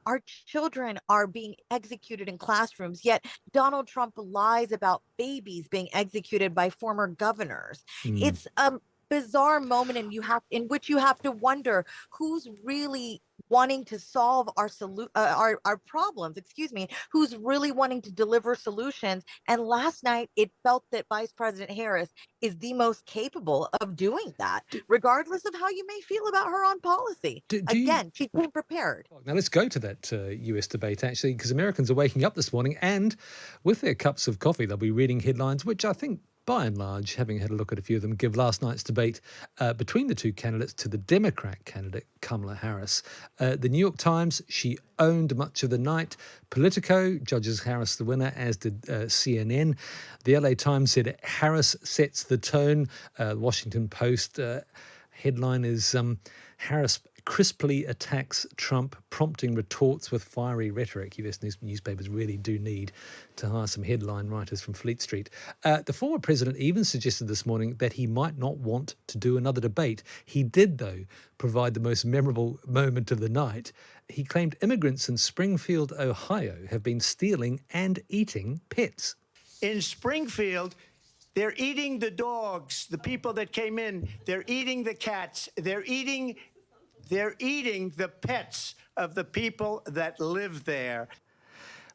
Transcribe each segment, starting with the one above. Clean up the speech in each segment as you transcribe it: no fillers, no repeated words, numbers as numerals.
our children are being executed in classrooms, yet Donald Trump lies about babies being executed by former governors. Mm. It's a bizarre moment, and in which you have to wonder who's really wanting to solve our problems, excuse me, who's really wanting to deliver solutions. And last night it felt that Vice President Harris is the most capable of doing that, Do, regardless of how you may feel about her on policy. do you? Again, she came prepared. Now let's go to that US debate actually, because Americans are waking up this morning and with their cups of coffee, they'll be reading headlines, which I think by and large, having had a look at a few of them, give last night's debate between the two candidates to the Democrat candidate, Kamala Harris. The New York Times, she owned much of the night. Politico judges Harris the winner, as did CNN. The LA Times said Harris sets the tone. The Washington Post headline is Harris crisply attacks Trump, prompting retorts with fiery rhetoric. US newspapers really do need to hire some headline writers from Fleet Street. The former president even suggested this morning that he might not want to do another debate. He did, though, provide the most memorable moment of the night. He claimed immigrants in Springfield, Ohio, have been stealing and eating pets. In Springfield, they're eating the dogs, the people that came in. They're eating the cats. They're eating the pets of the people that live there.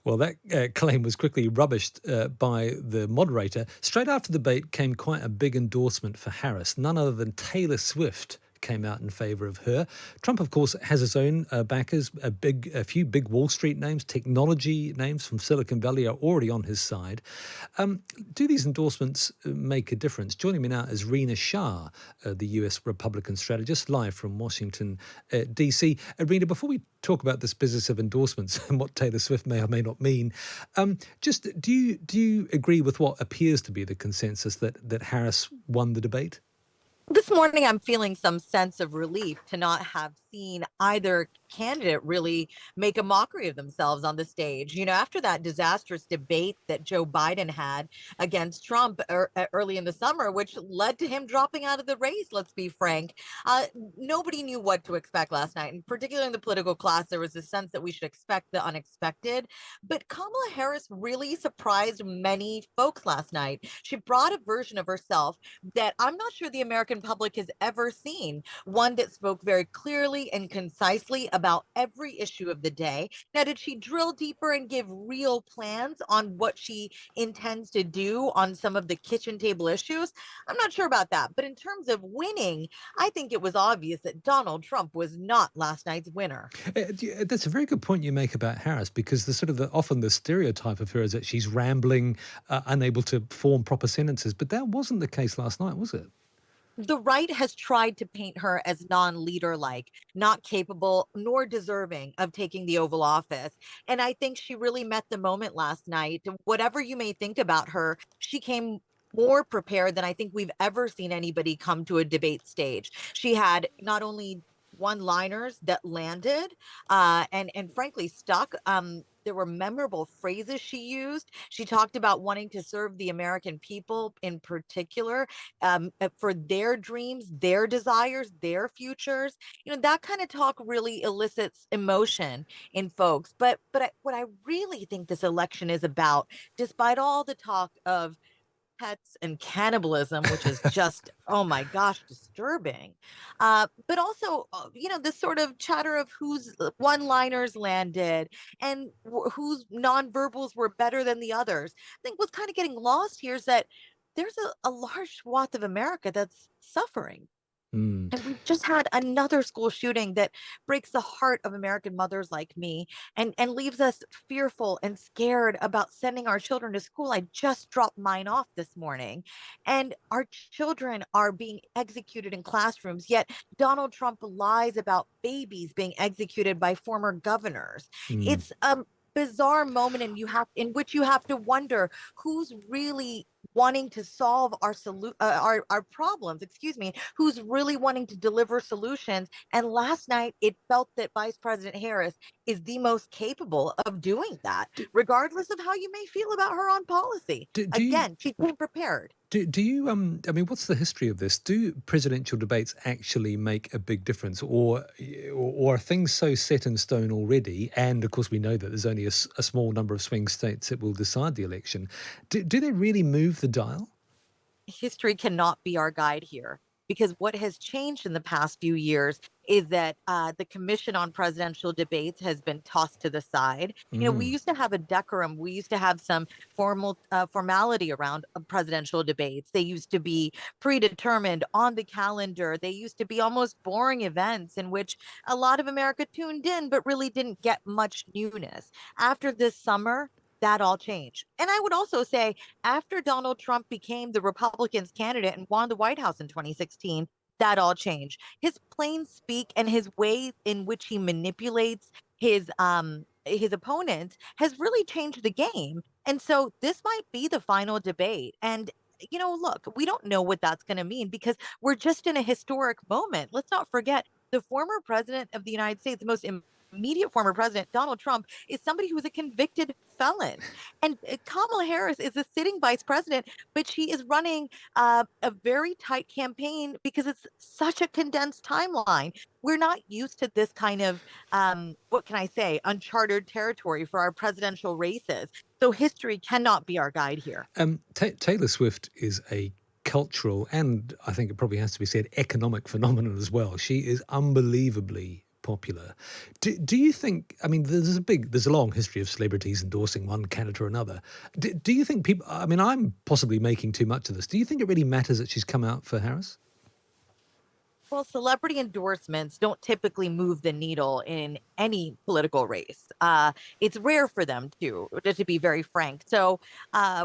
Well, that claim was quickly rubbished by the moderator. Straight after the debate came quite a big endorsement for Harris. None other than Taylor Swift came out in favour of her. Trump, of course, has his own backers. A few big Wall Street names, technology names from Silicon Valley are already on his side. Do these endorsements make a difference? Joining me now is Rina Shah, the US Republican strategist, live from Washington, D.C. Rina, before we talk about this business of endorsements and what Taylor Swift may or may not mean, just do you agree with what appears to be the consensus that Harris won the debate? This morning, I'm feeling some sense of relief to not have seen either candidate really make a mockery of themselves on the stage. You know, after that disastrous debate that Joe Biden had against Trump early in the summer, which led to him dropping out of the race, let's be frank, nobody knew what to expect last night. And particularly in the political class, there was a sense that we should expect the unexpected. But Kamala Harris really surprised many folks last night. She brought a version of herself that I'm not sure the American public has ever seen, one that spoke very clearly and concisely about every issue of the day. Now, did she drill deeper and give real plans on what she intends to do on some of the kitchen table issues? I'm not sure about that. But in terms of winning, I think it was obvious that Donald Trump was not last night's winner. That's a very good point you make about Harris, because often the stereotype of her is that she's rambling, unable to form proper sentences. But that wasn't the case last night, was it? The right has tried to paint her as non-leader like, not capable nor deserving of taking the Oval Office. And I think she really met the moment last night. Whatever you may think about her, she came more prepared than I think we've ever seen anybody come to a debate stage. She had not only one-liners that landed and frankly stuck. There were memorable phrases she used. She talked about wanting to serve the American people in particular, for their dreams, their desires, their futures. You know, that kind of talk really elicits emotion in folks. But what I really think this election is about, despite all the talk of pets and cannibalism, which is just, oh my gosh, disturbing. But also, this sort of chatter of whose one-liners landed and whose nonverbals were better than the others. I think what's kind of getting lost here is that there's a large swath of America that's suffering. Mm. And we've just had another school shooting that breaks the heart of American mothers like me and leaves us fearful and scared about sending our children to school. I just dropped mine off this morning, and our children are being executed in classrooms, yet Donald Trump lies about babies being executed by former governors. Mm. It's a bizarre moment, and in which you have to wonder who's really wanting to solve our problems, excuse me, who's really wanting to deliver solutions. And last night it felt that Vice President Harris is the most capable of doing that, Do, regardless of how you may feel about her on policy. do you? Again, she came prepared. Do you I mean, what's the history of this? Do presidential debates actually make a big difference, or are things so set in stone already? And of course, we know that there's only a small number of swing states that will decide the election. Do they really move the dial? History cannot be our guide here, because what has changed in the past few years is that the Commission on Presidential Debates has been tossed to the side. We Mm. used to have a decorum. We used to have some formality around presidential debates. They used to be predetermined on the calendar. They used to be almost boring events in which a lot of America tuned in, but really didn't get much newness. After this summer, that all changed. And I would also say, after Donald Trump became the Republicans' candidate and won the White House in 2016, that all changed. His plain speak and his way in which he manipulates his opponents has really changed the game. And so this might be the final debate. And look, we don't know what that's going to mean because we're just in a historic moment. Let's not forget the former president of the United States, the most immediate former president, Donald Trump, is somebody who is a convicted felon. And Kamala Harris is a sitting vice president, but she is running a very tight campaign because it's such a condensed timeline. We're not used to this kind of, what can I say, uncharted territory for our presidential races. So history cannot be our guide here. Taylor Swift is a cultural, and I think it probably has to be said, economic phenomenon as well. She is unbelievably popular. Do you think? I mean, there's a long history of celebrities endorsing one candidate or another. Do you think people? I mean, I'm possibly making too much of this. Do you think it really matters that she's come out for Harris? Well, celebrity endorsements don't typically move the needle in any political race. It's rare for them to be very frank. So,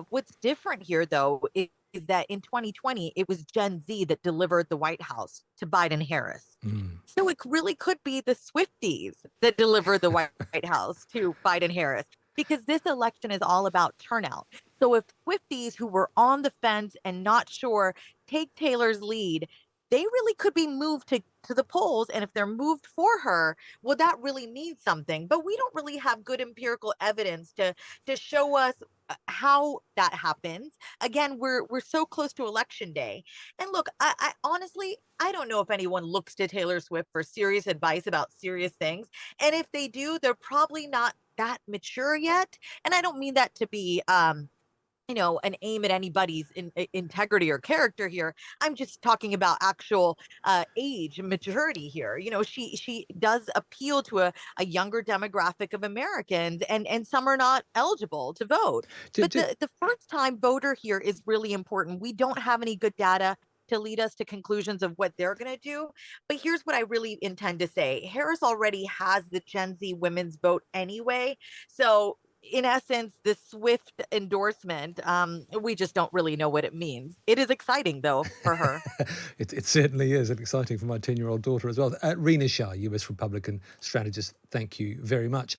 what's different here, though, is that in 2020, it was Gen Z that delivered the White House to Biden Harris. Mm. So it really could be the Swifties that deliver the White House to Biden Harris, because this election is all about turnout. So if Swifties who were on the fence and not sure take Taylor's lead, they really could be moved to the polls. And if they're moved for her, well, that really means something. But we don't really have good empirical evidence to show us how that happens. Again, we're so close to election day. And look, I honestly, I don't know if anyone looks to Taylor Swift for serious advice about serious things. And if they do, they're probably not that mature yet. And I don't mean that to be an aim at anybody's integrity or character here. I'm just talking about actual age and maturity here. She does appeal to a younger demographic of Americans, and some are not eligible to vote. J- But j- the first time voter here is really important. We don't have any good data to lead us to conclusions of what they're going to do. But here's what I really intend to say. Harris already has the Gen Z women's vote anyway. So in essence, the Swift endorsement, we just don't really know what it means. It is exciting, though, for her. It certainly is, and exciting for my 10-year-old daughter as well. Rina Shah, US Republican strategist, thank you very much.